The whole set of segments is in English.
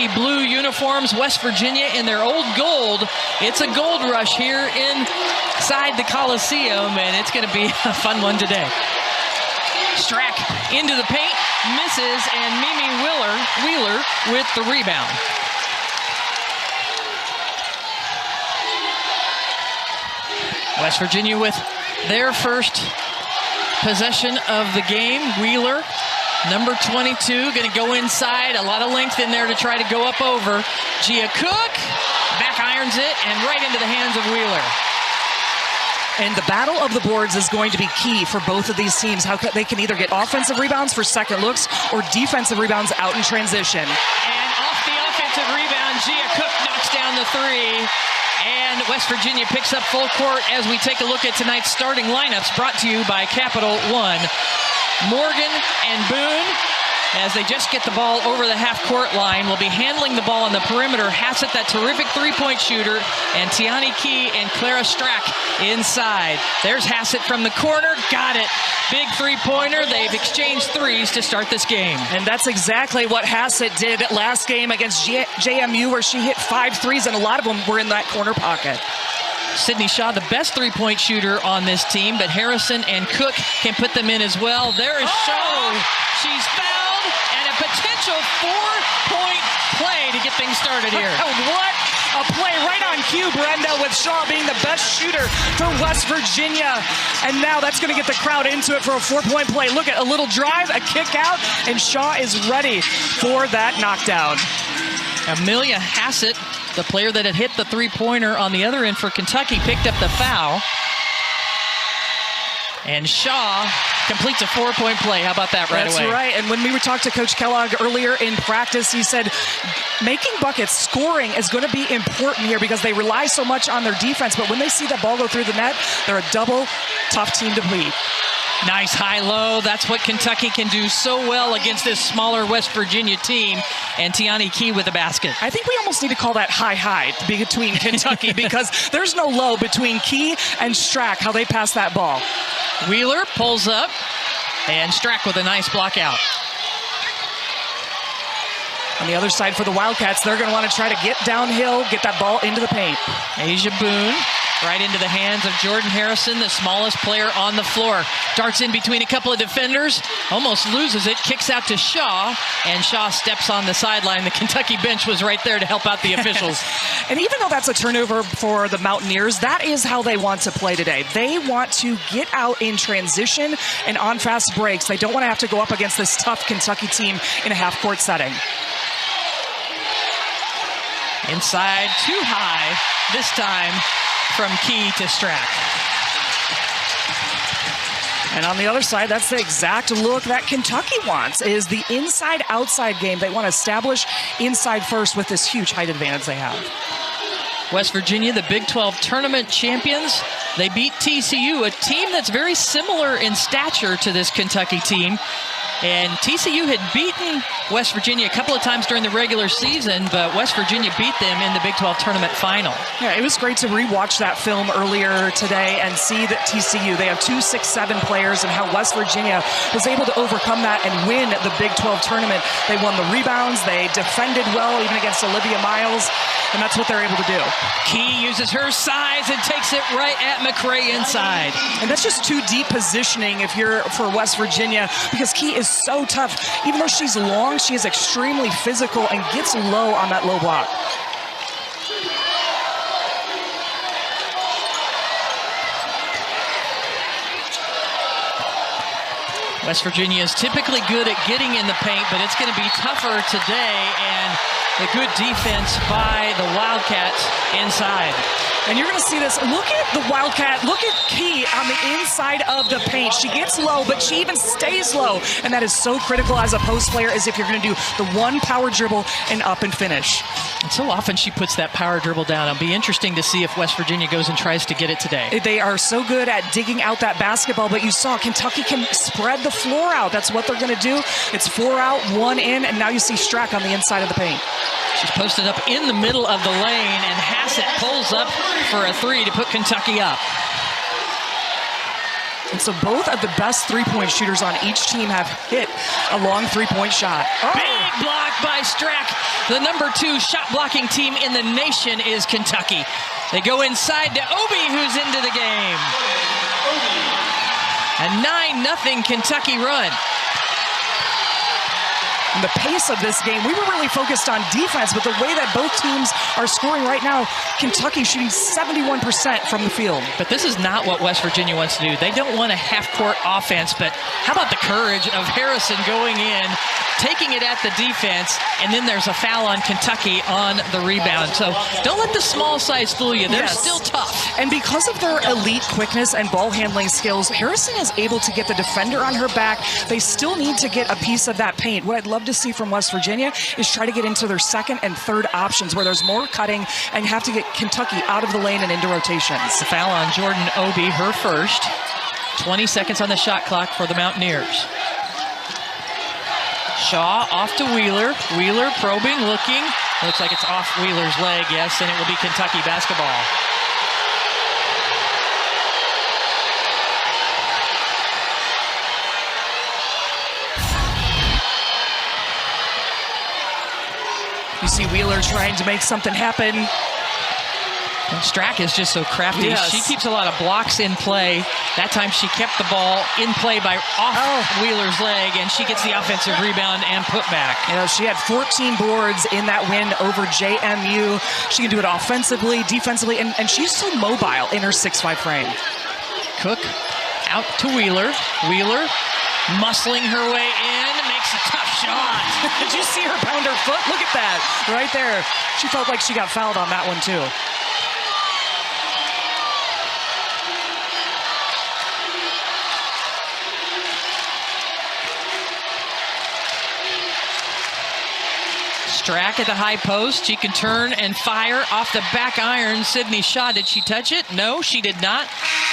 Kentucky blue uniforms, West Virginia in their old gold. It's a gold rush here inside the Coliseum, and it's going to be a fun one today. Strack into the paint, misses, and Mimi Wheeler with the rebound. West Virginia with their first possession of the game. Wheeler, number 22, going to go inside. A lot of length in there to try to go up over. Gia Cook back irons it and right into the hands of Wheeler. And the battle of the boards is going to be key for both of these teams. How they can either get offensive rebounds for second looks or defensive rebounds out in transition. And off the offensive rebound, Gia Cook knocks down the three. And West Virginia picks up full court as we take a look at tonight's starting lineups, brought to you by Capital One. Morgan and Boone, as they just get the ball over the half-court line, will be handling the ball on the perimeter. Hassett, that terrific three-point shooter, and Tiani Key and Clara Strack inside. There's Hassett from the corner. Got it. Big three-pointer. They've exchanged threes to start this game. And that's exactly what Hassett did last game against JMU, where she hit 5 threes, and a lot of them were in that corner pocket. Sydney Shaw, the best three-point shooter on this team, but Harrison and Cook can put them in as well. There is Shaw. She's fouled, and a potential 4-point play to get things started here. What a play right on cue, Brenda, with Shaw being the best shooter for West Virginia. And now that's going to get the crowd into it for a 4-point play. Look at a little drive, a kick out, and Shaw is ready for that knockdown. Amelia Hassett, the player that had hit the three-pointer on the other end for Kentucky, picked up the foul. And Shaw completes a 4-point play. How about that right away? That's right. And when we were talking to Coach Kellogg earlier in practice, he said making buckets, scoring is going to be important here because they rely so much on their defense. But when they see that ball go through the net, they're a double tough team to beat. Nice high-low. That's what Kentucky can do so well against this smaller West Virginia team. And Tiani Key with the basket. I think we almost need to call that high between Kentucky because there's no low between Key and Strack, how they pass that ball. Wheeler pulls up, and Strack with a nice block out. On the other side for the Wildcats, they're going to want to try to get downhill, get that ball into the paint. Asia Boone right into the hands of Jordan Harrison, the smallest player on the floor. Darts in between a couple of defenders, almost loses it, kicks out to Shaw, and Shaw steps on the sideline. The Kentucky bench was right there to help out the officials. And even though that's a turnover for the Mountaineers, that is how they want to play today. They want to get out in transition and on fast breaks. They don't want to have to go up against this tough Kentucky team in a half-court setting. Inside, too high, this time from Key to Strack. And on the other side, that's the exact look that Kentucky wants, is the inside-outside game. They want to establish inside first with this huge height advantage they have. West Virginia, the Big 12 tournament champions. They beat TCU, a team that's very similar in stature to this Kentucky team. And TCU had beaten West Virginia a couple of times during the regular season, but West Virginia beat them in the Big 12 tournament final. Yeah, it was great to rewatch that film earlier today and see that TCU, they have 2 6'7" players, and how West Virginia was able to overcome that and win the Big 12 tournament. They won the rebounds, they defended well, even against Olivia Miles, and that's what they're able to do. Key uses her size and takes it right at McRae inside. And that's just too deep positioning if you're for West Virginia, because Key is so tough. Even though she's long, she is extremely physical and gets low on that low block. West Virginia is typically good at getting in the paint, but it's going to be tougher today, and a good defense by the Wildcats inside. And you're going to see this. Look at the Wildcat. Look at Key on the inside of the paint. She gets low, but she even stays low. And that is so critical as a post player, as if you're going to do the one power dribble and up and finish. And so often she puts that power dribble down. It'll be interesting to see if West Virginia goes and tries to get it today. They are so good at digging out that basketball, but you saw Kentucky can spread the floor out. That's what they're going to do. It's 4 out, 1 in, and now you see Strack on the inside of the paint. She's posted up in the middle of the lane, and Hassett pulls up for a 3 to put Kentucky up. And so both of the best three-point shooters on each team have hit a long three-point shot. Big block by Strack. The #2 shot-blocking team in the nation is Kentucky. They go inside to Obi, who's into the game. A 9-0 Kentucky run. And the pace of this game, we were really focused on defense, but the way that both teams are scoring right now, Kentucky shooting 71% from the field. But this is not what West Virginia wants to do. They don't want a half-court offense, but how about the courage of Harrison going in, taking it at the defense, and then there's a foul on Kentucky on the rebound. So don't let the small size fool you. They're still tough. And because of their elite quickness and ball handling skills, Harrison is able to get the defender on her back. They still need to get a piece of that paint. What I'd love to see from West Virginia is try to get into their second and third options where there's more cutting and have to get Kentucky out of the lane and into rotations. The foul on Jordan Obi, her first. 20 seconds on the shot clock for the Mountaineers. Shaw off to Wheeler. Wheeler probing, looking. Looks like it's off Wheeler's leg, yes, and it will be Kentucky basketball. You see Wheeler trying to make something happen. And Strack is just so crafty. Yes. She keeps a lot of blocks in play. That time she kept the ball in play by off Wheeler's leg, and she gets the offensive rebound and putback. You know, she had 14 boards in that win over JMU. She can do it offensively, defensively, and she's so mobile in her 6'5" frame. Cook out to Wheeler. Wheeler muscling her way in, makes a tough shot. Did you see her pound her foot? Look at that, right there. She felt like she got fouled on that one too. Strack at the high post. She can turn and fire off the back iron. Sydney Shaw, did she touch it? No, she did not.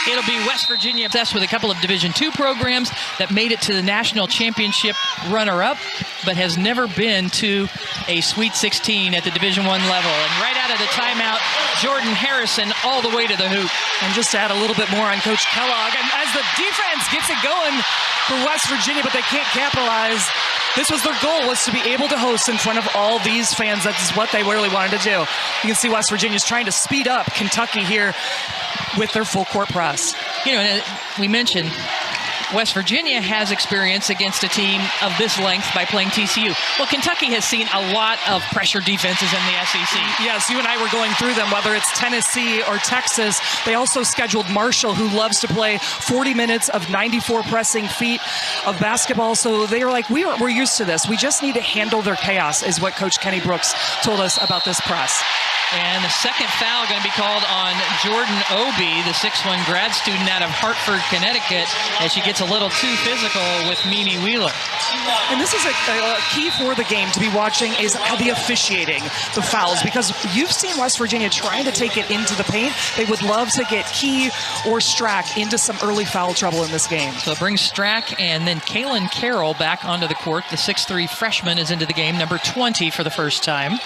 It'll be West Virginia obsessed with a couple of Division II programs that made it to the national championship runner-up, but has never been to a Sweet 16 at the Division I level. And right out of the timeout, Jordan Harrison all the way to the hoop. And just to add a little bit more on Coach Kellogg, and as the defense gets it going for West Virginia, but they can't capitalize. This was their goal, was to be able to host in front of all these fans. That's what they really wanted to do. You can see West Virginia's trying to speed up Kentucky here with their full court press. You know, we mentioned West Virginia has experience against a team of this length by playing TCU. Well, Kentucky has seen a lot of pressure defenses in the SEC. Yes, you and I were going through them, whether it's Tennessee or Texas. They also scheduled Marshall, who loves to play 40 minutes of 94 pressing feet of basketball. So they were like, we're used to this. We just need to handle their chaos, is what Coach Kenny Brooks told us about this press. And the second foul going to be called on Jordan Obi, the 6'1" grad student out of Hartford, Connecticut, as she gets a little too physical with Mimi Wheeler. And this is a key for the game to be watching, is the officiating, the fouls, because you've seen West Virginia trying to take it into the paint. They would love to get Key or Strack into some early foul trouble in this game. So it brings Strack and then Kaylin Carroll back onto the court. The 6'3" freshman is into the game, number 20 for the first time.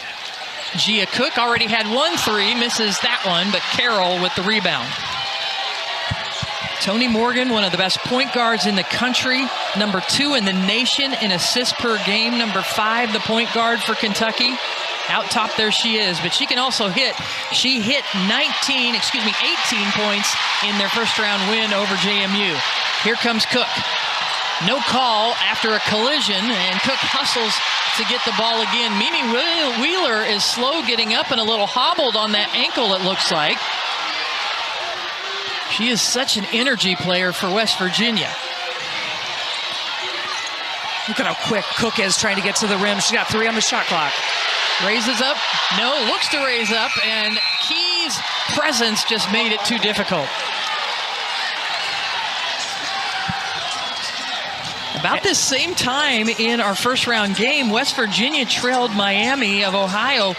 Gia Cook already had 1 3, misses that one, but Carroll with the rebound. Tony Morgan, one of the best point guards in the country, number 2 in the nation in assists per game, number 5, the point guard for Kentucky. Out top there she is, but she can also hit. She hit 18 points in their first round win over JMU. Here comes Cook. No call after a collision, and Cook hustles to get the ball again. Mimi Wheeler is slow getting up and a little hobbled on that ankle, it looks like. She is such an energy player for West Virginia. Look at how quick Cook is trying to get to the rim. She got 3 on the shot clock. Raises up. No, looks to raise up, and Key's presence just made it too difficult. About this same time in our first round game, West Virginia trailed Miami of Ohio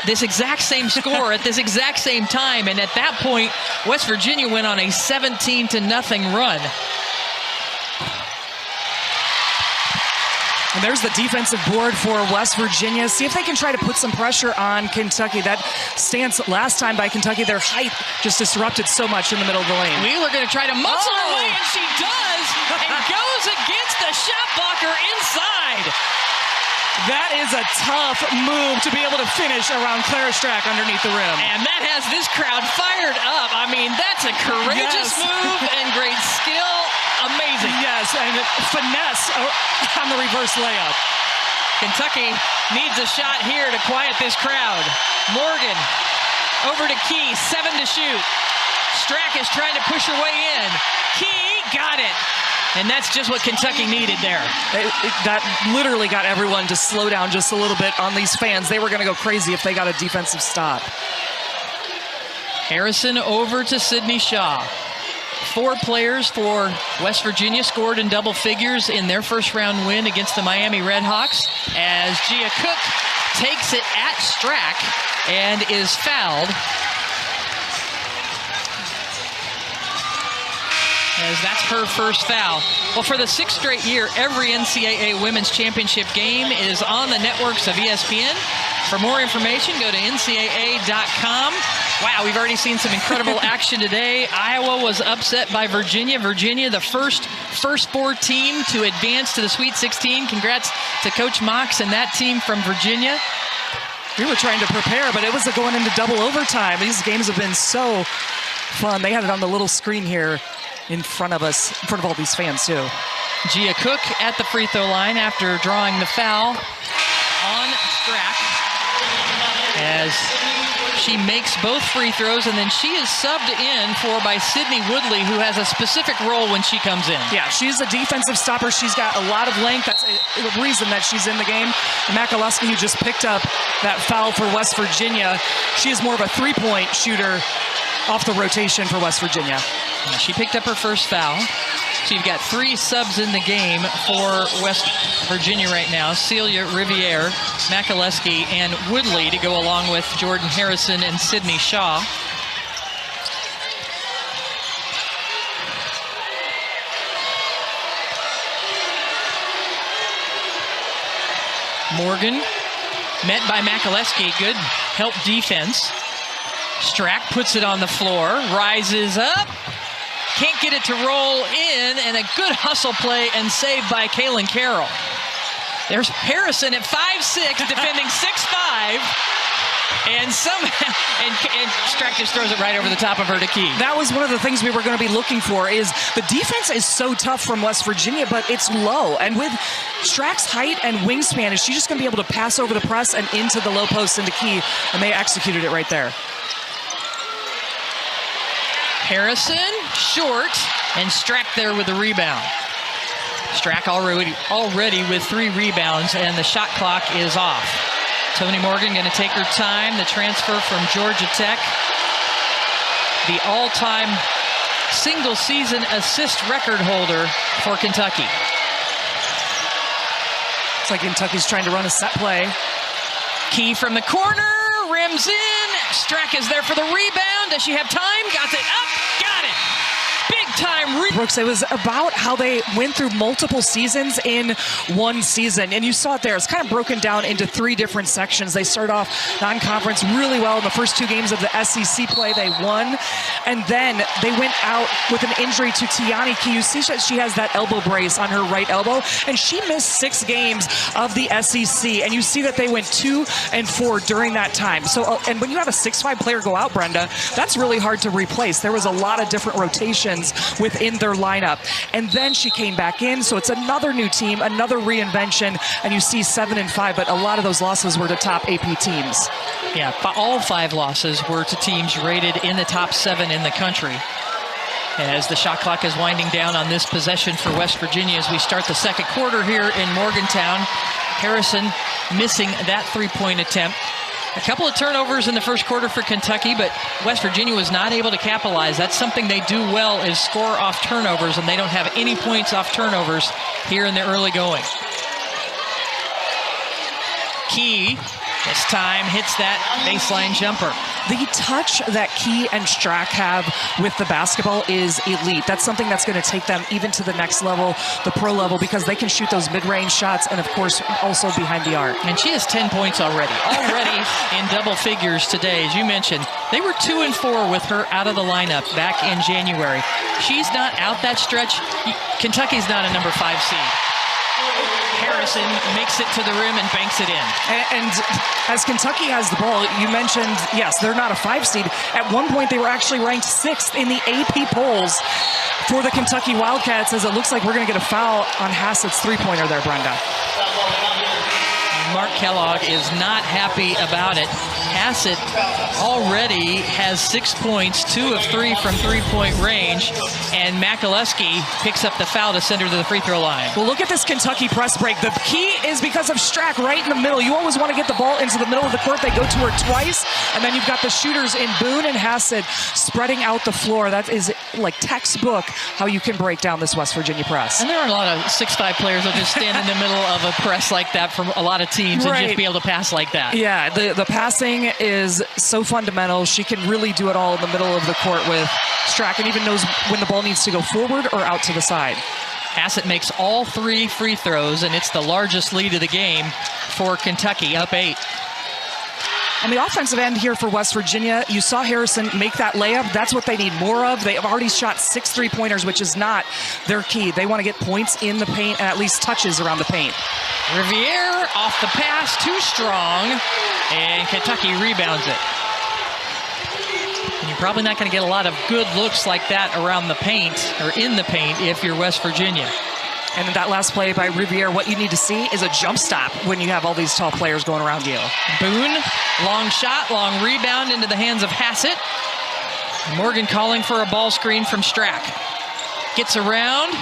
this exact same score at this exact same time. And at that point, West Virginia went on a 17-0 run. And there's the defensive board for West Virginia. See if they can try to put some pressure on Kentucky. That stance last time by Kentucky, their height just disrupted so much in the middle of the lane. Wheeler going to try to muscle her way, and she does, and goes against the shot blocker inside. That is a tough move to be able to finish around Clara Strack underneath the rim. And that has this crowd fired up. I mean, that's a courageous move and great skill. Amazing. Yes, and finesse on the reverse layup. Kentucky needs a shot here to quiet this crowd. Morgan over to Key, 7 to shoot. Strack is trying to push her way in. Key got it. And that's just what Kentucky needed there. That literally got everyone to slow down just a little bit on these fans. They were going to go crazy if they got a defensive stop. Harrison over to Sydney Shaw. 4 players for West Virginia scored in double figures in their first round win against the Miami Redhawks as Gia Cook takes it at Strack and is fouled. As that's her first foul. Well, for the 6th straight year, every NCAA Women's Championship game is on the networks of ESPN. For more information, go to ncaa.com. Wow, we've already seen some incredible action today. Iowa was upset by Virginia. Virginia, the first 4 team to advance to the Sweet 16. Congrats to Coach Mox and that team from Virginia. We were trying to prepare, but it was going into double overtime. These games have been so fun. They had it on the little screen here in front of us, in front of all these fans too. Gia Cook at the free throw line after drawing the foul on Strack as she makes both free throws, and then she is subbed in by Sydney Woodley, who has a specific role when she comes in. Yeah, she's a defensive stopper. She's got a lot of length. That's the reason that she's in the game. Makaleski, who just picked up that foul for West Virginia, she is more of a three-point shooter off the rotation for West Virginia. She picked up her first foul. So you've got 3 subs in the game for West Virginia right now. Celia Riviere, Makaleski, and Woodley to go along with Jordan Harrison and Sydney Shaw. Morgan met by Makaleski. Good help defense. Strack puts it on the floor, rises up. Can't get it to roll in, and a good hustle play and save by Kaylin Carroll. There's Harrison at 5'6", defending 6'5", and somehow, and Strack just throws it right over the top of her to Key. That was one of the things we were going to be looking for. Is the defense is so tough from West Virginia, but it's low. And with Strack's height and wingspan, is she just going to be able to pass over the press and into the low post into Key? And they executed it right there. Harrison, short, and Strack there with the rebound. Strack already with 3 rebounds, and the shot clock is off. Toni Morgan going to take her time. The transfer from Georgia Tech. The all-time single-season assist record holder for Kentucky. It's like Kentucky's trying to run a set play. Key from the corner, rims in. Strack is there for the rebound. Does she have time? Got it up. Got it. Big time. Brooks, it was about how they went through multiple seasons in one season. And you saw it there. It's kind of broken down into 3 different sections. They start off non-conference really well in the first 2 games of the SEC play. They won. And then they went out with an injury to Tiani Key. You see that she has that elbow brace on her right elbow. And she missed 6 games of the SEC. And you see that they went 2-4 during that time. So, and when you have a 6'5" player go out, Brenda, that's really hard to replace. There was a lot of different rotations within their lineup. And then she came back in, so it's another new team, another reinvention, and you see 7-5, but a lot of those losses were to top AP teams. Yeah, all 5 losses were to teams rated in the top 7 in the country. As the shot clock is winding down on this possession for West Virginia as we start the second quarter here in Morgantown. Harrison missing that 3-point attempt. A couple of turnovers in the first quarter for Kentucky, but West Virginia was not able to capitalize. That's something they do well, is score off turnovers, and they don't have any points off turnovers here in the early going. Key, this time, hits that baseline jumper. The touch that Key and Strack have with the basketball is elite. That's something that's going to take them even to the next level, the pro level, because they can shoot those mid-range shots and, of course, also behind the arc. And she has 10 points already in double figures today. As you mentioned, they were 2-4 with her out of the lineup back in January. She's not out that stretch. Kentucky's not a number 5 seed. Harris Harrison makes it to the rim and banks it in. And as Kentucky has the ball, you mentioned, yes, they're not a 5 seed. At one point, they were actually ranked 6th in the AP polls for the Kentucky Wildcats, as it looks like we're going to get a foul on Hassett's three-pointer there, Brenda. Mark Kellogg is not happy about it. Hassett already has 6 points, 2 of 3 from three-point range, and McAleskey picks up the foul to send her to the free throw line. Well, look at this Kentucky press break. The key is because of Strack right in the middle. You always want to get the ball into the middle of the court. They go to her twice, and then you've got the shooters in Boone and Hassett spreading out the floor. That is like textbook how you can break down this West Virginia press. And there are a lot of 6'5" players who just stand in the middle of a press like that from a lot of teams and just be able to pass like that. Yeah, the passing is so fundamental. She can really do it all in the middle of the court with Strack, and even knows when the ball needs to go forward or out to the side. Hassett makes all 3 free throws, and it's the largest lead of the game for Kentucky, up 8. On the offensive end here for West Virginia, you saw Harrison make that layup. That's what they need more of. They have already shot 6 3-pointers, which is not their key. They want to get points in the paint and at least touches around the paint. Riviere off the pass, too strong, and Kentucky rebounds it. And you're probably not going to get a lot of good looks like that around the paint or in the paint if you're West Virginia. And that last play by Riviere, what you need to see is a jump stop when you have all these tall players going around you. Boone, long shot, long rebound into the hands of Hassett. Morgan calling for a ball screen from Strack. Gets around,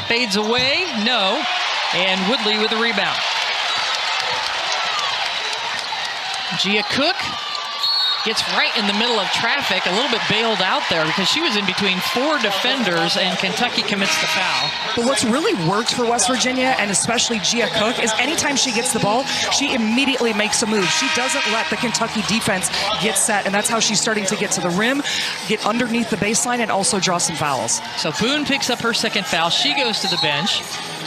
fades away, no, and Woodley with a rebound. Gia Cook gets right in the middle of traffic, a little bit bailed out there because she was in between 4 defenders, and Kentucky commits the foul. But what's really worked for West Virginia, and especially Gia Cook, is anytime she gets the ball, she immediately makes a move. She doesn't let the Kentucky defense get set, and that's how she's starting to get to the rim, get underneath the baseline, and also draw some fouls. So Boone picks up her second foul. She goes to the bench.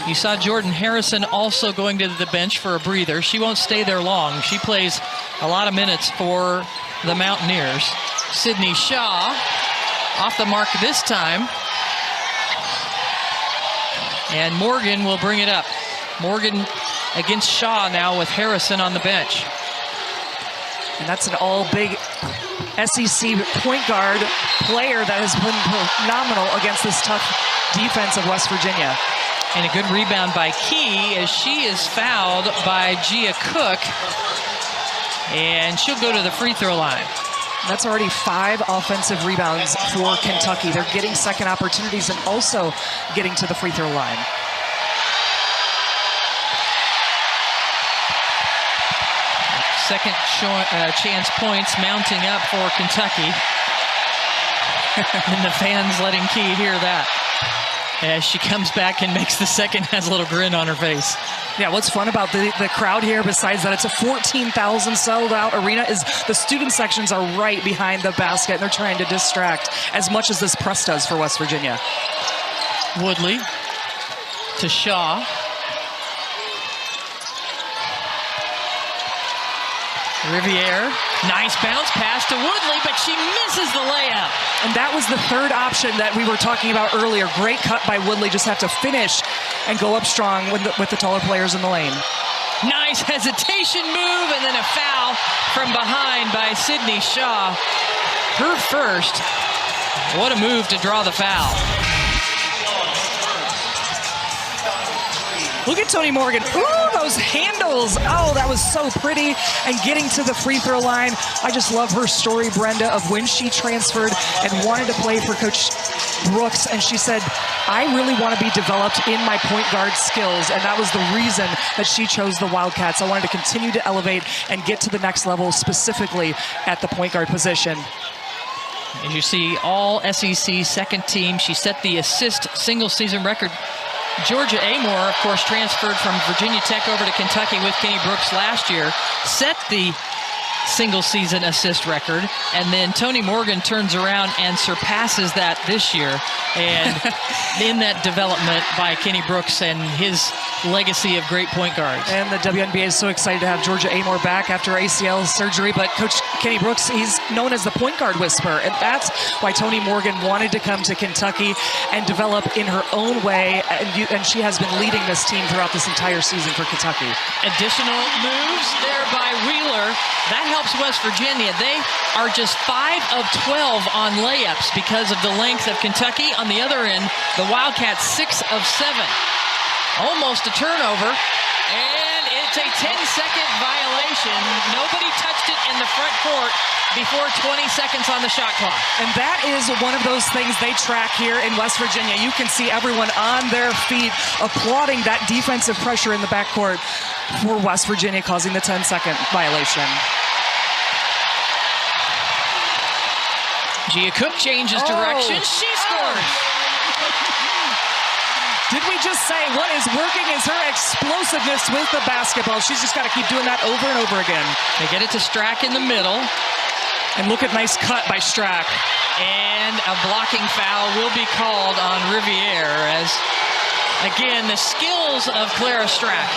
You saw Jordan Harrison also going to the bench for a breather. She won't stay there long. She plays a lot of minutes for the Mountaineers. Sydney Shaw off the mark this time. And Morgan will bring it up. Morgan against Shaw now with Harrison on the bench. And that's an all-big SEC point guard player that has been phenomenal against this tough defense of West Virginia. And a good rebound by Key as she is fouled by Gia Cook. And she'll go to the free throw line. That's already 5 offensive rebounds for Kentucky. They're getting second opportunities and also getting to the free throw line. Second chance points mounting up for Kentucky. And the fans letting Key hear that. As she comes back and makes the second, has a little grin on her face. Yeah, what's fun about the crowd here, besides that it's a 14,000 sold out arena, is the student sections are right behind the basket, and they're trying to distract as much as this press does for West Virginia. Woodley to Shaw. Riviere, nice bounce pass to Woodley, but she misses the layup. And that was the third option that we were talking about earlier. Great cut by Woodley, just have to finish and go up strong with the taller players in the lane. Nice hesitation move, and then a foul from behind by Sydney Shaw. Her first. What a move to draw the foul. Look at Tony Morgan. Ooh, those handles. Oh, that was so pretty. And getting to the free throw line. I just love her story, Brenda, of when she transferred and wanted to play for Coach Brooks. And she said, I really want to be developed in my point guard skills. And that was the reason that she chose the Wildcats. I wanted to continue to elevate and get to the next level, specifically at the point guard position. As you see, all SEC second team. She set the assist single season record. Georgia Amore, of course, transferred from Virginia Tech over to Kentucky with Kenny Brooks last year, set the single-season assist record. And then Tony Morgan turns around and surpasses that this year. And in that development by Kenny Brooks and his legacy of great point guards. And the WNBA is so excited to have Georgia Amor back after ACL surgery. But Coach Kenny Brooks, he's known as the point guard whisperer. And that's why Tony Morgan wanted to come to Kentucky and develop in her own way. And she has been leading this team throughout this entire season for Kentucky. Additional moves there by Wheeler. That helps West Virginia. They are just 5 of 12 on layups because of the length of Kentucky. On the other end, the Wildcats 6 of 7. Almost a turnover. And it's a 10-second violation. Nobody touched it in the front court before 20 seconds on the shot clock. And that is one of those things they track here in West Virginia. You can see everyone on their feet applauding that defensive pressure in the backcourt for West Virginia, causing the 10-second violation. Gia Cook changes direction. She scores. Did we just say what is working is her explosiveness with the basketball? She's just got to keep doing that over and over again. They get it to Strack in the middle. And look at nice cut by Strack. And a blocking foul will be called on Riviere as, again, the skills of Clara Strack.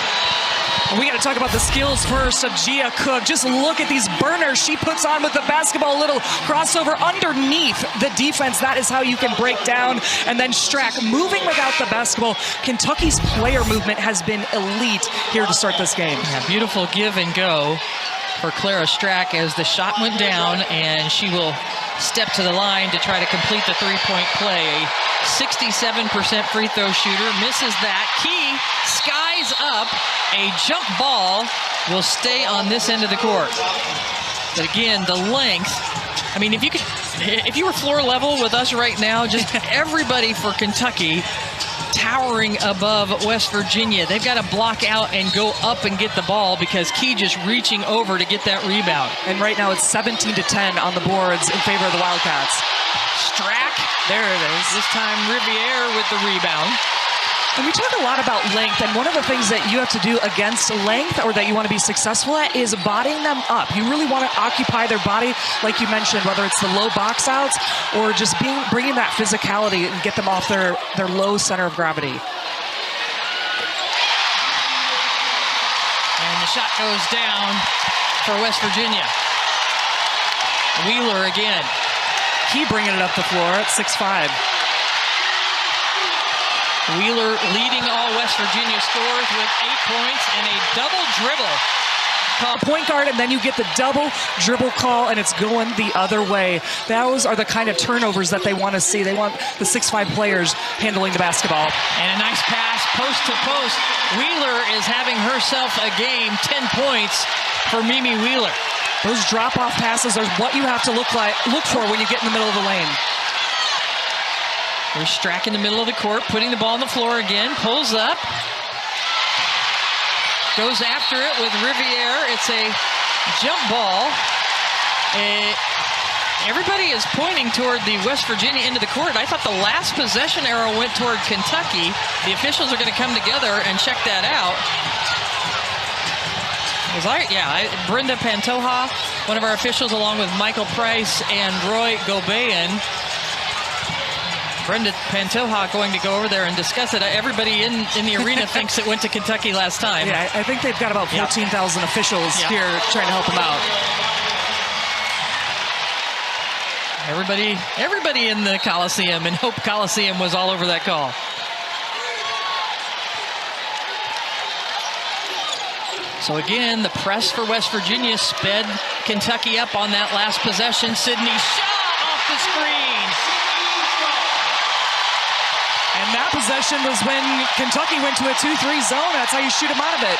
We got to talk about the skills first of Gia Cook. Just look at these burners she puts on with the basketball. A little crossover underneath the defense. That is how you can break down. And then Strack moving without the basketball. Kentucky's player movement has been elite here to start this game. Yeah, beautiful give and go for Clara Strack as the shot went down, and she will step to the line to try to complete the three-point play. A 67% free throw shooter misses that. Key skies up. A jump ball will stay on this end of the court. But again, the length. I mean, if you were floor level with us right now, just everybody for Kentucky towering above West Virginia. They've got to block out and go up and get the ball because Key just reaching over to get that rebound. And right now it's 17-10 on the boards in favor of the Wildcats. Strack, there it is. This time Riviere with the rebound. And we talk a lot about length, and one of the things that you have to do against length, or that you want to be successful at, is bodying them up. You really want to occupy their body, like you mentioned, whether it's the low box outs or just bringing that physicality and get them off their low center of gravity. And the shot goes down for West Virginia. Wheeler again. Key bringing it up the floor at 6'5". Wheeler leading all West Virginia scorers with 8 points and a double dribble. Point guard, and then you get the double dribble call, and it's going the other way. Those are the kind of turnovers that they want to see. They want the 6'5" players handling the basketball. And a nice pass, post to post. Wheeler is having herself a game. 10 points for Mimi Wheeler. Those drop-off passes are what you have to look for when you get in the middle of the lane. There's Strack in the middle of the court, putting the ball on the floor again, pulls up, goes after it with Riviere. It's a jump ball. Everybody is pointing toward the West Virginia end of the court. I thought the last possession arrow went toward Kentucky. The officials are going to come together and check that out. Brenda Pantoja, one of our officials, along with Michael Price and Roy Gobayan. Brenda Pantoja going to go over there and discuss it. Everybody in the arena thinks it went to Kentucky last time. Yeah, I think they've got about 14,000 officials here trying to help them out. Everybody in the Coliseum, and Hope Coliseum was all over that call. So again, the press for West Virginia sped Kentucky up on that last possession. Sydney Shaw off the screen. And that possession was when Kentucky went to a 2-3 zone. That's how you shoot them out of it.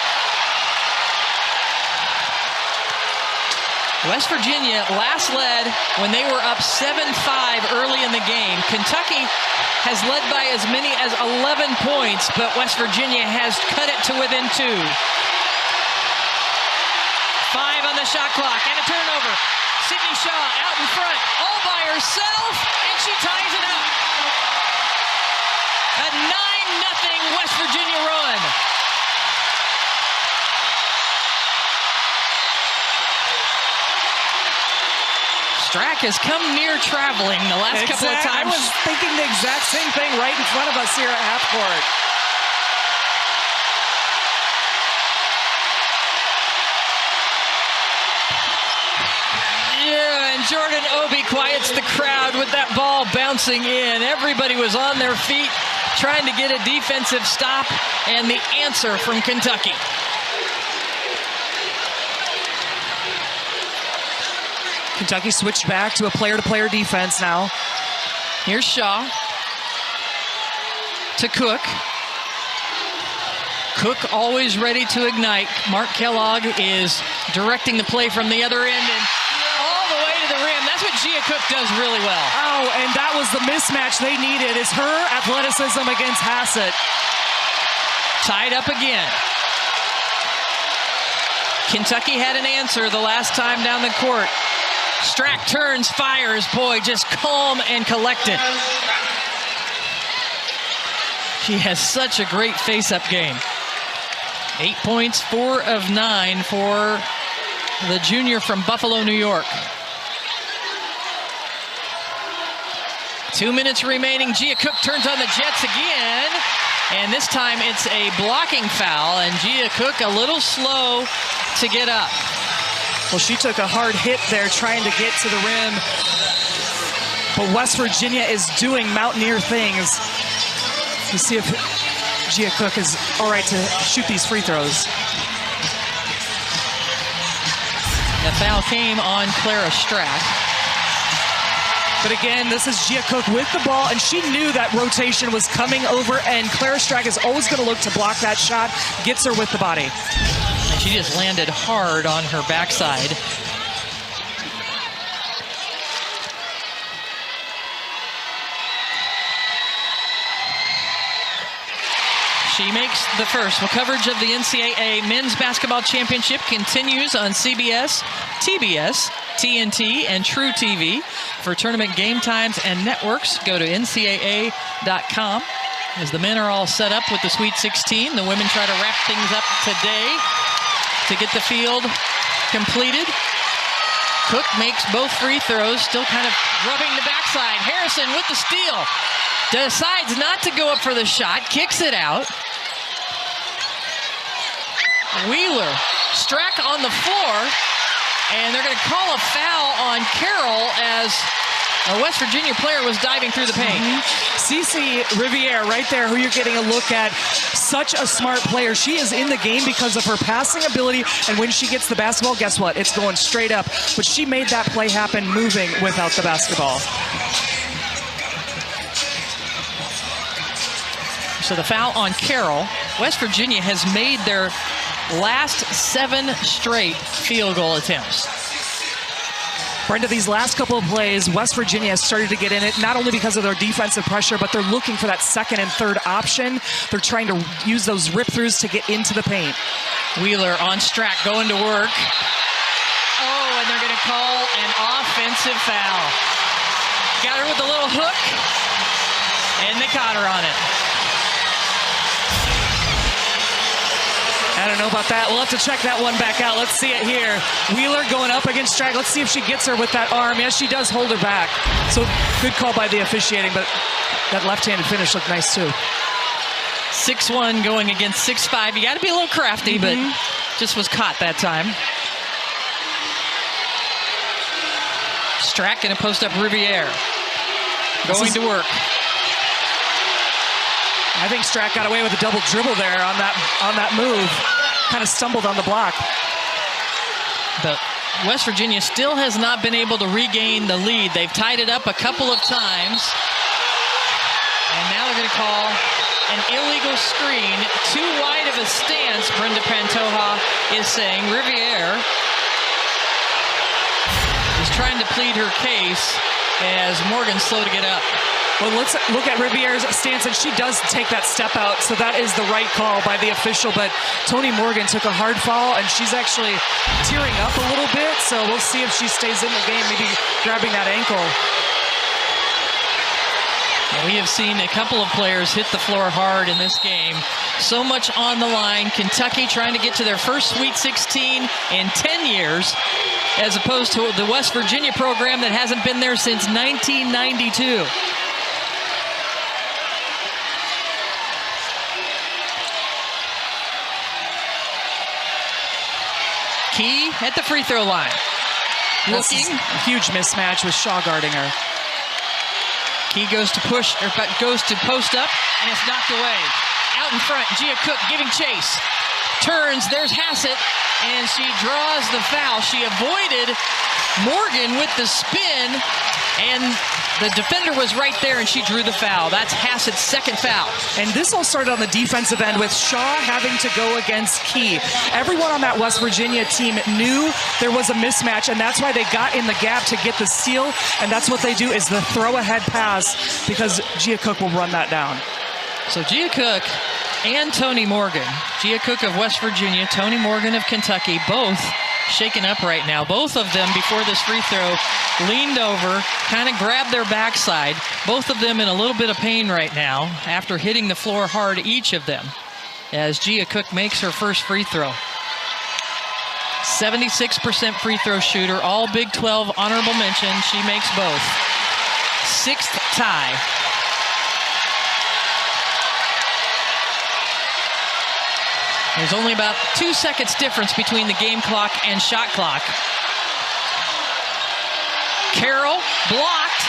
West Virginia last led when they were up 7-5 early in the game. Kentucky has led by as many as 11 points, but West Virginia has cut it to within 2. 5 on the shot clock and a turnover. Sydney Shaw out in front, all by herself, and she ties it up. A 9-0 West Virginia run. Strack has come near traveling the last couple of times. I was thinking the exact same thing right in front of us here at half court. Yeah, and Jordan Obi quiets the crowd with that ball bouncing in. Everybody was on their feet trying to get a defensive stop, and the answer from Kentucky. Kentucky switched back to a player-to-player defense now. Here's Shaw to Cook. Cook always ready to ignite. Mark Kellogg is directing the play from the other end and all the way to the rim. That's what Gia Cook does really well. Oh, and that was the mismatch they needed, is her athleticism against Hassett. Tied up again. Kentucky had an answer the last time down the court. Strack turns, fires. Boy, just calm and collected. She has such a great face-up game. 8 points, 4 of 9 for the junior from Buffalo, New York. 2 minutes remaining. Gia Cook turns on the Jets again. And this time it's a blocking foul, and Gia Cook a little slow to get up. Well, she took a hard hit there trying to get to the rim. But West Virginia is doing Mountaineer things. Let's see if Gia Cook is all right to shoot these free throws. The foul came on Clara Strack. But again, this is Gia Cook with the ball, and she knew that rotation was coming over, and Clara Strack is always going to look to block that shot, gets her with the body. And she just landed hard on her backside. She makes the first. Well, coverage of the NCAA Men's Basketball Championship continues on CBS, TBS, TNT, and True TV. For tournament game times and networks, go to ncaa.com. As the men are all set up with the Sweet 16, the women try to wrap things up today to get the field completed. Cook makes both free throws, still kind of rubbing the backside. Harrison with the steal. Decides not to go up for the shot, kicks it out. Wheeler, Strack on the floor, and they're going to call a foul on Carroll as a West Virginia player was diving through the paint. Cece Riviere right there, who you're getting a look at. Such a smart player. She is in the game because of her passing ability, and when she gets the basketball, guess what? It's going straight up. But she made that play happen moving without the basketball. So the foul on Carroll. West Virginia has made their last 7 straight field goal attempts. Brenda, these last couple of plays, West Virginia has started to get in it, not only because of their defensive pressure, but they're looking for that second and third option. They're trying to use those rip-throughs to get into the paint. Wheeler on Strack going to work. Oh, and they're going to call an offensive foul. Got her with a little hook, and they caught her on it. I don't know about that. We'll have to check that one back out. Let's see it here. Wheeler going up against Strack. Let's see if she gets her with that arm. Yes, she does hold her back. So good call by the officiating, but that left-handed finish looked nice too. 6'1" going against 6'5". You got to be a little crafty, but just was caught that time. Strack going to post up Riviere. Going to work. I think Strack got away with a double dribble there on that move. Kind of stumbled on the block. But West Virginia still has not been able to regain the lead. They've tied it up a couple of times. And now they're going to call an illegal screen. Too wide of a stance, Brenda Pantoja is saying. Riviere is trying to plead her case as Morgan's slow to get up. Well, let's look at Riviere's stance, and she does take that step out, so that is the right call by the official. But Toni Morgan took a hard foul, and she's actually tearing up a little bit, so we'll see if she stays in the game, maybe grabbing that ankle. We have seen a couple of players hit the floor hard in this game. So much on the line. Kentucky trying to get to their first Sweet 16 in 10 years. as opposed to the West Virginia program that hasn't been there since 1992. Key at the free throw line. Looking. Huge mismatch with Shaw guarding her. Key goes to push, or goes to post up, and it's knocked away. Out in front, Gia Cook giving chase. Turns, there's Hassett, and she draws the foul. She avoided Morgan with the spin, and the defender was right there, and she drew the foul. That's Hassett's second foul. And this all started on the defensive end with Shaw having to go against Key. Everyone on that West Virginia team knew there was a mismatch, and that's why they got in the gap to get the steal, and that's what they do is the throw-ahead pass, because Gia Cook will run that down. So Gia Cook and Tony Morgan. Gia Cook of West Virginia, Tony Morgan of Kentucky, both shaken up right now. Both of them, before this free throw, leaned over, kind of grabbed their backside. Both of them in a little bit of pain right now after hitting the floor hard, each of them, as Gia Cook makes her first free throw. 76% free throw shooter, all Big 12 honorable mention. She makes both. Sixth tie. There's only about 2 seconds difference between the game clock and shot clock. Carroll blocked.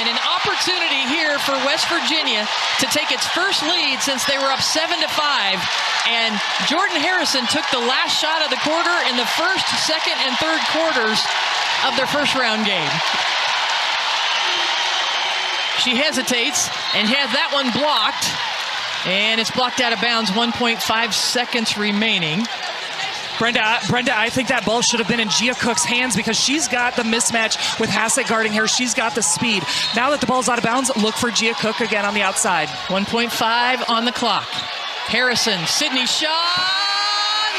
And an opportunity here for West Virginia to take its first lead since they were up 7-5. And Jordan Harrison took the last shot of the quarter in the first, second, and third quarters of their first round game. She hesitates and has that one blocked. And it's blocked out of bounds, 1.5 seconds remaining. Brenda, I think that ball should have been in Gia Cook's hands because she's got the mismatch with Hassett guarding her. She's got the speed. Now that the ball's out of bounds, look for Gia Cook again on the outside. 1.5 on the clock. Harrison, Sydney Shaw,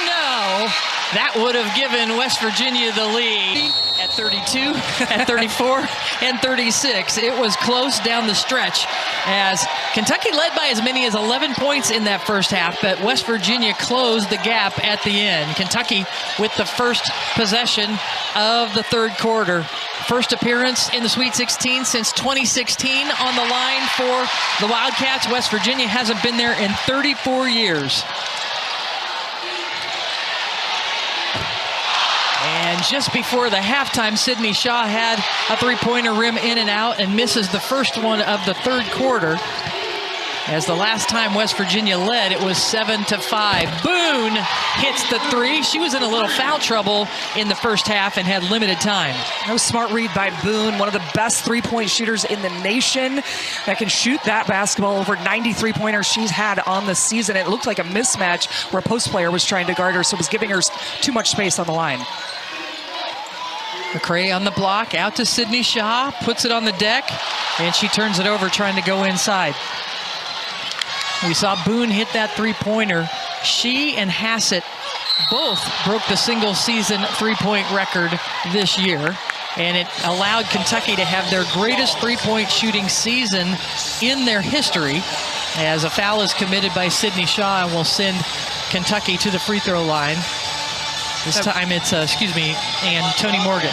no. That would have given West Virginia the lead at 32, at 34, and 36. It was close down the stretch as Kentucky led by as many as 11 points in that first half, but West Virginia closed the gap at the end. Kentucky with the first possession of the third quarter. First appearance in the Sweet 16 since 2016 on the line for the Wildcats. West Virginia hasn't been there in 34 years. And just before the halftime, Sydney Shaw had a three-pointer rim in and out and misses the first one of the third quarter. As the last time West Virginia led, it was 7-5. Boone hits the three. She was in a little foul trouble in the first half and had limited time. No smart read by Boone, one of the best three-point shooters in the nation that can shoot that basketball. Over 90 three-pointers she's had on the season. It looked like a mismatch where a post player was trying to guard her, so it was giving her too much space on the line. McCray on the block, out to Sydney Shaw, puts it on the deck, and she turns it over trying to go inside. We saw Boone hit that three-pointer. She and Hassett both broke the single-season three-point record this year, and it allowed Kentucky to have their greatest three-point shooting season in their history, as a foul is committed by Sydney Shaw and will send Kentucky to the free throw line. This time it's, and Tony Morgan.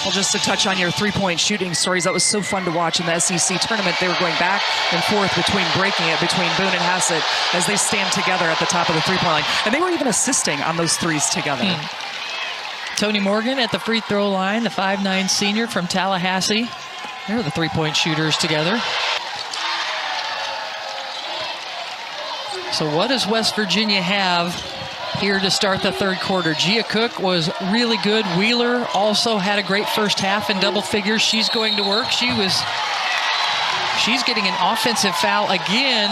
Well, just to touch on your three-point shooting stories, that was so fun to watch in the SEC tournament. They were going back and forth between breaking it between Boone and Hassett as they stand together at the top of the three-point line. And they were even assisting on those threes together. Tony Morgan at the free throw line, the 5'9" senior from Tallahassee. They're the three-point shooters together. So what does West Virginia have here to start the third quarter? Gia Cook was really good. Wheeler also had a great first half in double figures. She's going to work. She's getting an offensive foul again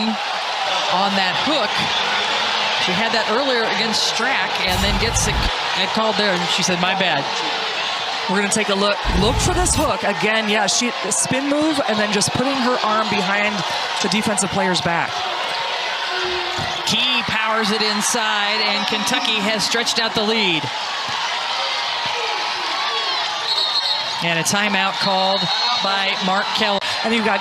on that hook. She had that earlier against Strack and then gets it called there. And she said, my bad. We're going to take a look. Look for this hook. Again, yeah, spin move and then just putting her arm behind the defensive player's back. Key powers it inside, and Kentucky has stretched out the lead. And a timeout called by Mark Keller. And you've got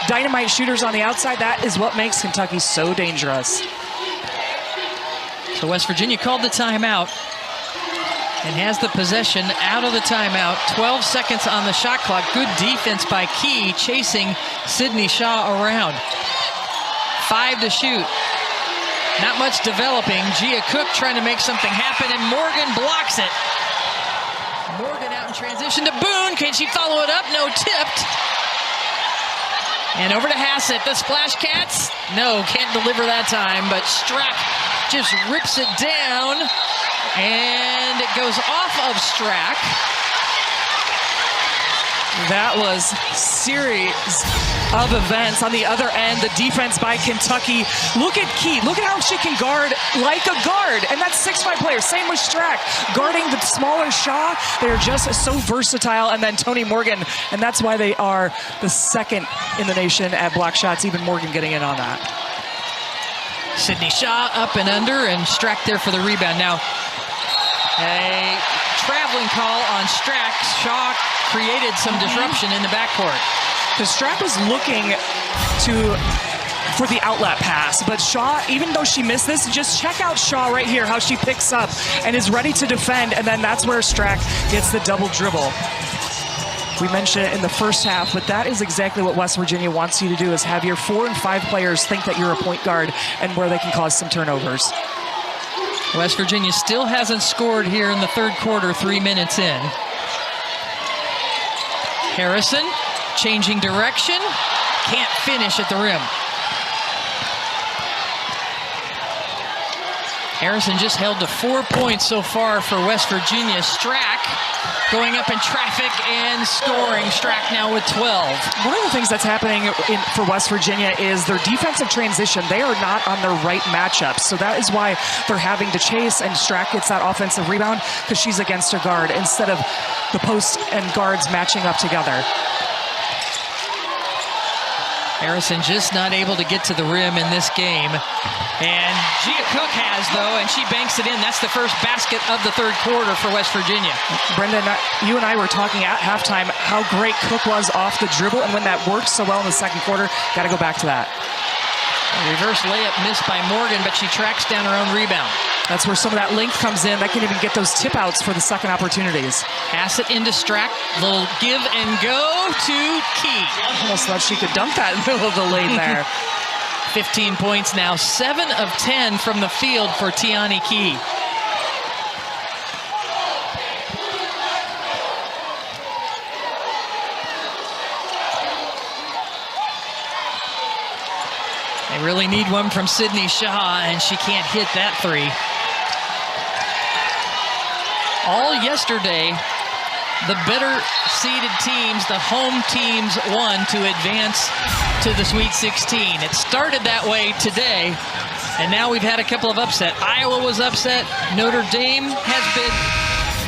dynamite shooters on the outside. That is what makes Kentucky so dangerous. So West Virginia called the timeout. and has the possession out of the timeout. 12 seconds on the shot clock. Good defense by Key, chasing Sydney Shaw around. 5 to shoot. Not much developing. Gia Cook trying to make something happen, and Morgan blocks it. Morgan out in transition to Boone. Can she follow it up? No, tipped. And over to Hassett, the Splash Cats. No, can't deliver that time, but Strack just rips it down, and it goes off of Strack. That was series of events. On the other end, the defense by Kentucky. Look at Key. Look at how she can guard like a guard. And that's 6'5" players. Same with Strack. Guarding the smaller Shaw. They're just so versatile. And then Toni Morgan. And that's why they are the second in the nation at block shots. Even Morgan getting in on that. Sydney Shaw up and under, and Strack there for the rebound. Now, a traveling call on Strack. Shaw created some disruption in the backcourt. Because Strack was looking for the outlet pass, but Shaw, even though she missed this, just check out Shaw right here, how she picks up and is ready to defend, and then that's where Strack gets the double dribble. We mentioned it in the first half, but that is exactly what West Virginia wants you to do, is have your 4 and 5 players think that you're a point guard and where they can cause some turnovers. West Virginia still hasn't scored here in the third quarter, 3 minutes in. Harrison changing direction, can't finish at the rim. Harrison just held to 4 points so far for West Virginia. Strack going up in traffic and scoring. Strack now with 12. One of the things that's happening for West Virginia is their defensive transition. They are not on their right matchups, so that is why they're having to chase, and Strack gets that offensive rebound because she's against a guard instead of the posts and guards matching up together. Harrison just not able to get to the rim in this game. And Gia Cook has, though, and she banks it in. That's the first basket of the third quarter for West Virginia. Brendan, you and I were talking at halftime how great Cook was off the dribble, and when that worked so well in the second quarter, got to go back to that. A reverse layup missed by Morgan, but she tracks down her own rebound. That's where some of that length comes in. That can even get those tip outs for the second opportunities. Pass it into Strack. Little give and go to Key. Almost thought she could dunk that in the middle of the lane there. 15 points now, 7 of 10 from the field for Tiani Key. They really need one from Sydney Shaw, and she can't hit that three. All yesterday, the better seeded teams, the home teams, won to advance to the Sweet 16. It started that way today, and now we've had a couple of upsets. Iowa was upset. Notre Dame has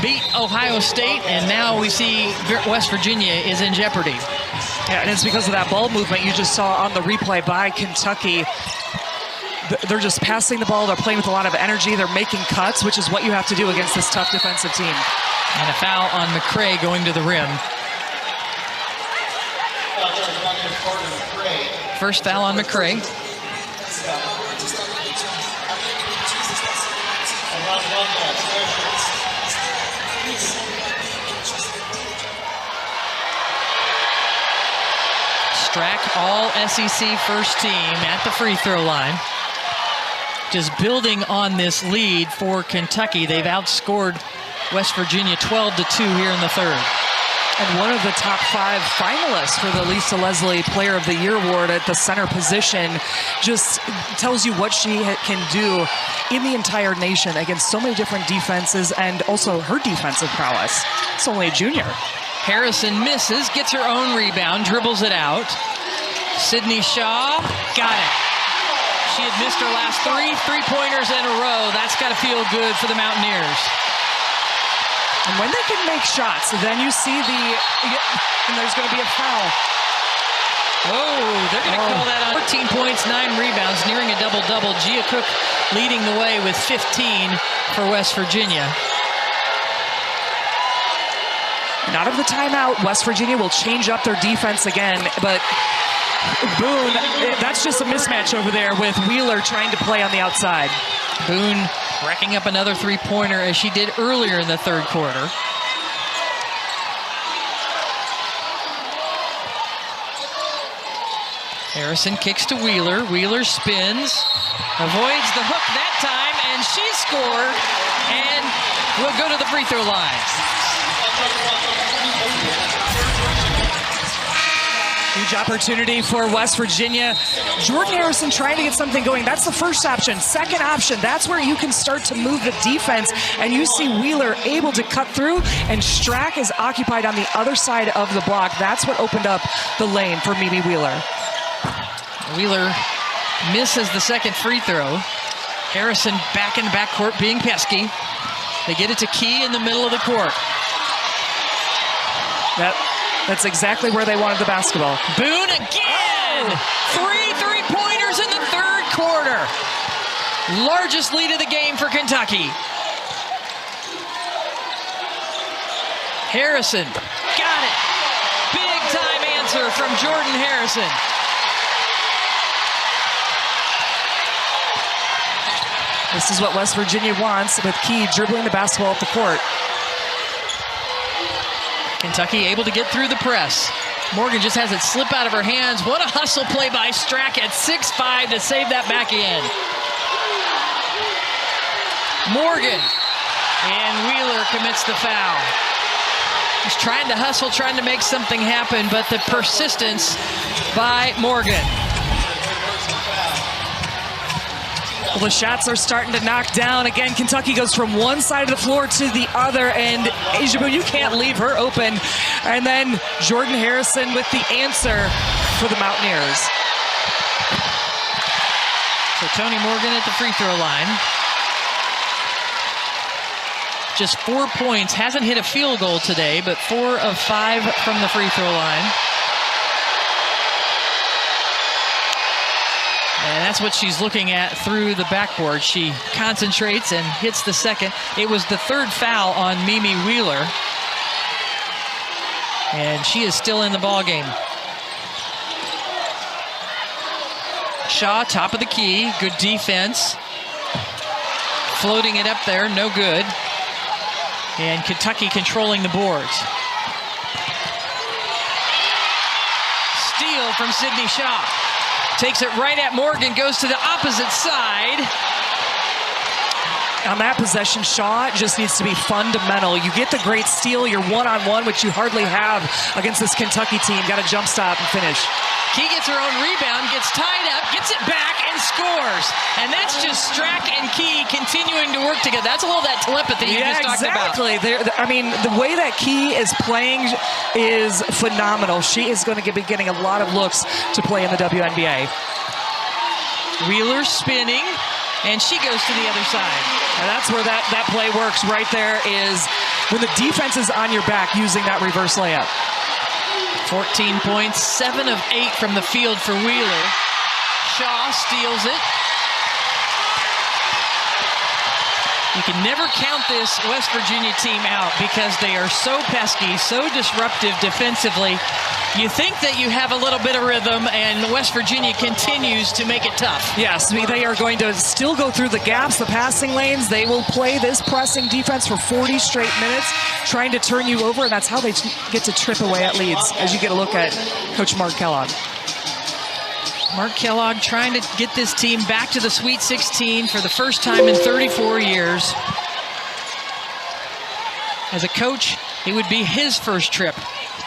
beat Ohio State, and now we see West Virginia is in jeopardy. Yeah, and it's because of that ball movement you just saw on the replay by Kentucky. They're just passing the ball. They're playing with a lot of energy. They're making cuts, which is what you have to do against this tough defensive team. And a foul on McCray going to the rim. First foul on McCray. Strack, all SEC first team at the free throw line. Just building on this lead for Kentucky. They've outscored West Virginia 12-2 here in the third. And one of the top 5 finalists for the Lisa Leslie Player of the Year award at the center position just tells you what she can do in the entire nation against so many different defenses, and also her defensive prowess. It's only a junior. Harrison misses, gets her own rebound, dribbles it out. Sydney Shaw, got it. She had missed her last 3 three-pointers in a row. That's got to feel good for the Mountaineers. And when they can make shots, then you see and there's going to be a foul. Oh, they're going to call that on. 14 points, 9 rebounds, nearing a double-double. Gia Cook leading the way with 15 for West Virginia. And out of the timeout, West Virginia will change up their defense again, but Boone, that's just a mismatch over there with Wheeler trying to play on the outside. Boone racking up another three-pointer as she did earlier in the third quarter. Harrison kicks to Wheeler. Wheeler spins, avoids the hook that time, and she scored, and will go to the free throw line. Huge opportunity for West Virginia. Jordan Harrison trying to get something going. That's the first option. Second option, that's where you can start to move the defense, and you see Wheeler able to cut through, and Strack is occupied on the other side of the block. That's what opened up the lane for Mimi Wheeler. Wheeler misses the second free throw. Harrison back in the backcourt being pesky. They get it to Key in the middle of the court. That's exactly where they wanted the basketball. Boone again! Three three-pointers in the third quarter. Largest lead of the game for Kentucky. Harrison got it. Big time answer from Jordan Harrison. This is what West Virginia wants, with Key dribbling the basketball up the court. Kentucky able to get through the press. Morgan just has it slip out of her hands. What a hustle play by Strack at 6'5" to save that back in. Morgan, and Wheeler commits the foul. He's trying to hustle, trying to make something happen, but the persistence by Morgan. Well, the shots are starting to knock down. Again, Kentucky goes from one side of the floor to the other, and Asia Boone, you can't leave her open. And then Jordan Harrison with the answer for the Mountaineers. So Toni Morgan at the free throw line. Just 4 points, hasn't hit a field goal today, but 4 of 5 from the free throw line. And that's what she's looking at through the backboard. She concentrates and hits the second. It was the third foul on Mimi Wheeler. And she is still in the ballgame. Shaw, top of the key, good defense. Floating it up there, no good. And Kentucky controlling the boards. Steal from Sydney Shaw. Takes it right at Morgan, goes to the opposite side. On that possession, Shaw just needs to be fundamental. You get the great steal, you're one-on-one, which you hardly have against this Kentucky team. Got to jump stop and finish. Key gets her own rebound, gets tied up, gets it back, and scores. And that's just Strack and Key continuing to work together. That's a little of that telepathy you just talked about. I mean, the way that Key is playing is phenomenal. She is going to be getting a lot of looks to play in the WNBA. Wheeler spinning, and she goes to the other side. And that's where that play works right there, is when the defense is on your back using that reverse layup. 14 points, 7 of 8 from the field for Wheeler. Shaw steals it. You can never count this West Virginia team out because they are so pesky, so disruptive defensively. You think that you have a little bit of rhythm, and West Virginia continues to make it tough. Yes, they are going to still go through the gaps, the passing lanes. They will play this pressing defense for 40 straight minutes, trying to turn you over, and that's how they get to trip away at leads, as you get a look at Coach Mark Kellogg. Mark Kellogg trying to get this team back to the Sweet 16 for the first time in 34 years. As a coach, it would be his first trip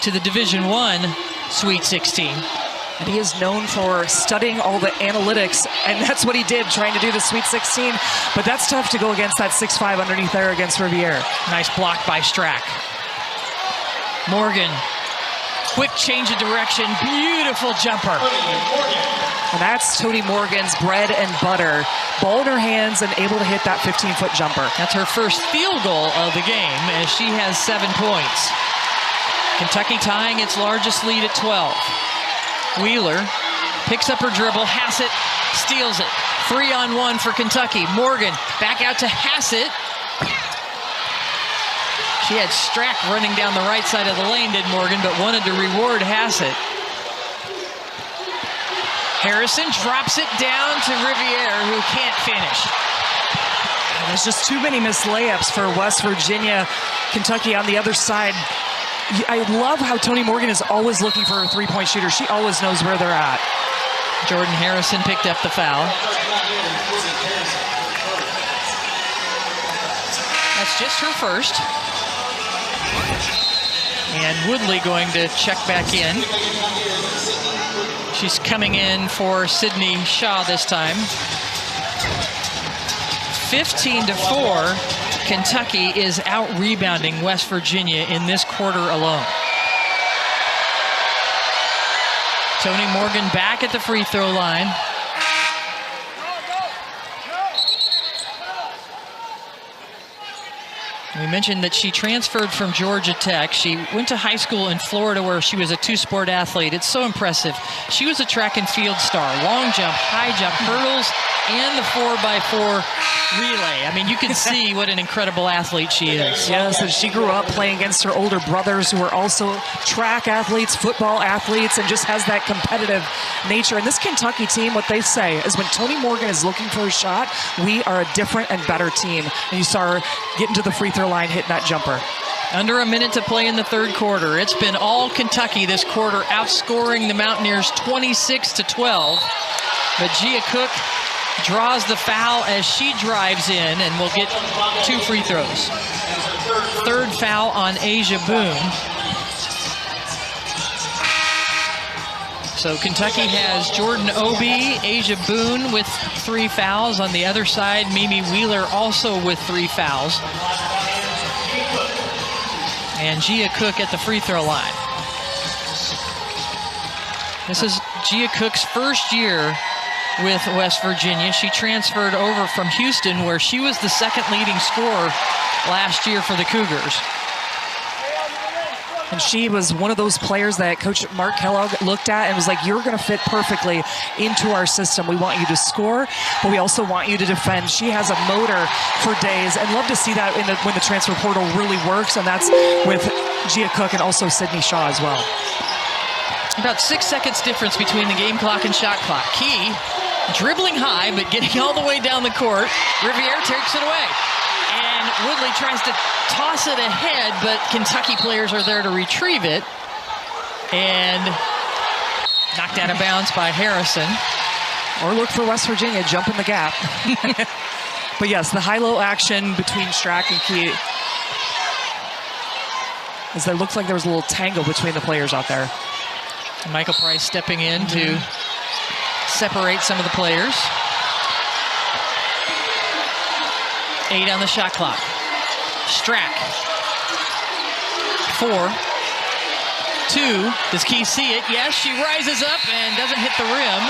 to the Division I Sweet 16. And he is known for studying all the analytics, and that's what he did, trying to do the Sweet 16. But that's tough to go against that 6'5" underneath there against Riviere. Nice block by Strack. Morgan, quick change of direction, beautiful jumper. And that's Toni Morgan's bread and butter. Ball in her hands and able to hit that 15-foot jumper. That's her first field goal of the game, as she has 7 points. Kentucky tying its largest lead at 12. Wheeler picks up her dribble. Hassett steals it. 3-on-1 for Kentucky. Morgan back out to Hassett. She had Strack running down the right side of the lane, did Morgan, but wanted to reward Hassett. Harrison drops it down to Riviere, who can't finish. There's just too many missed layups for West Virginia. Kentucky on the other side. I love how Toni Morgan is always looking for a three-point shooter. She always knows where they're at. Jordan Harrison picked up the foul. That's just her first. And Woodley going to check back in. She's coming in for Sydney Shaw this time. 15-4, Kentucky is out-rebounding West Virginia in this quarter alone. Toni Morgan back at the free throw line. We mentioned that she transferred from Georgia Tech. She went to high school in Florida where she was a two-sport athlete. It's so impressive. She was a track and field star. Long jump, high jump, hurdles, and the 4x4 relay. I mean, you can see what an incredible athlete she is. Yes, and she grew up playing against her older brothers who are also track athletes, football athletes, and just has that competitive nature. And this Kentucky team, what they say is when Toni Morgan is looking for a shot, we are a different and better team. And you saw her getting to the free throw line, hitting that jumper. Under a minute to play in the third quarter. It's been all Kentucky this quarter, outscoring the Mountaineers 26-12. But Gia Cook draws the foul as she drives in and will get 2 free throws. Third foul on Asia Boone. So Kentucky has Jordan Obie, Asia Boone with 3 fouls. On the other side, Mimi Wheeler also with 3 fouls. And Gia Cook at the free throw line. This is Gia Cook's first year with West Virginia. She transferred over from Houston, where she was the second leading scorer last year for the Cougars. And she was one of those players that Coach Mark Kellogg looked at and was like, you're going to fit perfectly into our system. We want you to score, but we also want you to defend. She has a motor for days, and love to see that when the transfer portal really works, and that's with Gia Cook and also Sydney Shaw as well. About 6 seconds difference between the game clock and shot clock. Key dribbling high, but getting all the way down the court. Riviere takes it away. And Woodley tries to toss it ahead, but Kentucky players are there to retrieve it. And knocked out of bounds by Harrison. Or look for West Virginia, jump in the gap. But yes, the high-low action between Strack and Key. As there looks like there was a little tangle between the players out there. Michael Price stepping in to separate some of the players. 8 on the shot clock. Strack. 4. 2. Does Key see it? Yes, she rises up and doesn't hit the rim.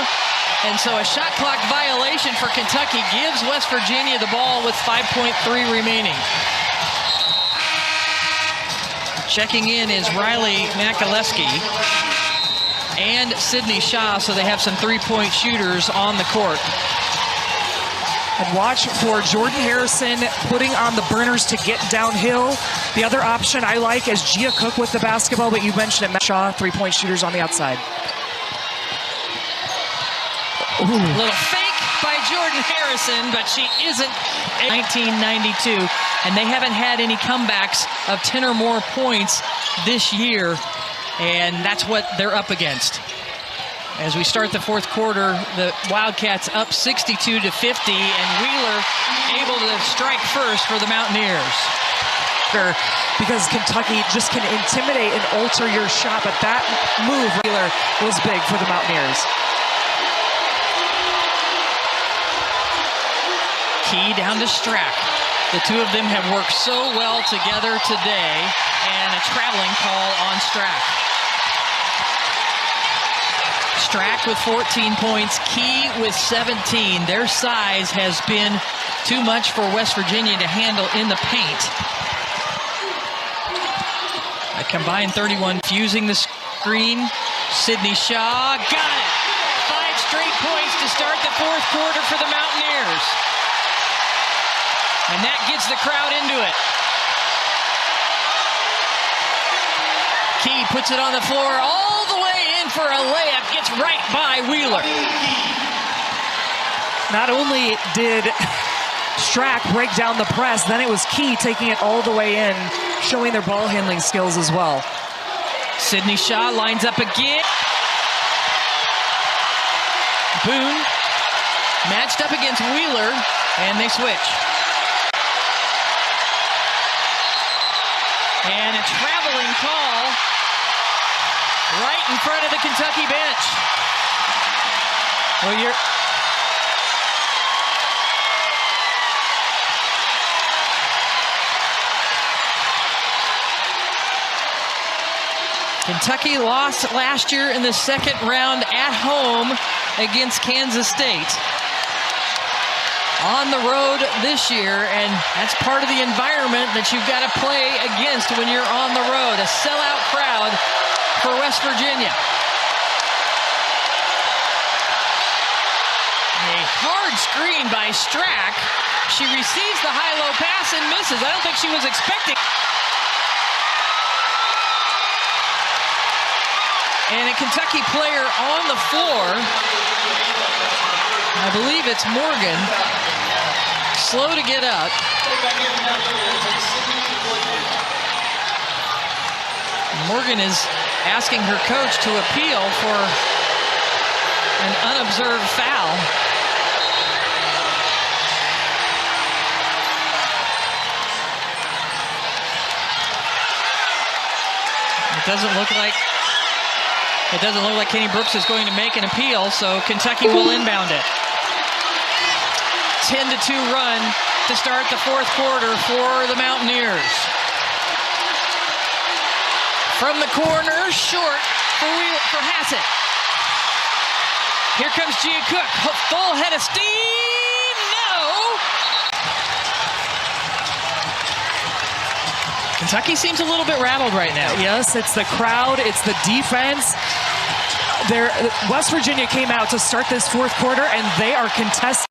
And so a shot clock violation for Kentucky gives West Virginia the ball with 5.3 remaining. Checking in is Riley Makaleski and Sydney Shaw, so they have some three-point shooters on the court. And watch for Jordan Harrison putting on the burners to get downhill. The other option I like is Gia Cook with the basketball, but you mentioned it, Shaw, three-point shooters on the outside. Ooh. Little fake by Jordan Harrison, but she isn't. 1992, and they haven't had any comebacks of 10 or more points this year, and that's what they're up against. As we start the fourth quarter, the Wildcats up 62-50, and Wheeler able to strike first for the Mountaineers. Because Kentucky just can intimidate and alter your shot, but that move, Wheeler, was big for the Mountaineers. Key down to Strack. The two of them have worked so well together today, and a traveling call on Strack. Strack with 14 points, Key with 17. Their size has been too much for West Virginia to handle in the paint. A combined 31 fusing the screen. Sydney Shaw, got it! 5 straight points to start the fourth quarter for the Mountaineers. And that gets the crowd into it. Key puts it on the floor all the way in for a layup. Gets right by Wheeler. Not only did Strack break down the press. Then it was Key taking it all the way in, showing their ball handling skills as well. Sydney Shaw lines up again. Boone matched up against Wheeler, and they switch. And a traveling call right in front of the Kentucky bench. Well, Kentucky lost last year in the second round at home against Kansas State. On the road this year, and that's part of the environment that you've got to play against when you're on the road. A sellout crowd for West Virginia. A hard screen by Strack. She receives the high-low pass and misses. I don't think she was expecting. And a Kentucky player on the floor. I believe it's Morgan. Slow to get up. Morgan is asking her coach to appeal for an unobserved foul. It doesn't look like Kenny Brooks is going to make an appeal, so Kentucky will inbound it. 10-2 run to start the fourth quarter for the Mountaineers. From the corner, short for Hassett. Here comes Gia Cook, full head of steam, no! Kentucky seems a little bit rattled right now. Yes, it's the crowd, it's the defense. West Virginia came out to start this fourth quarter, and they are contesting.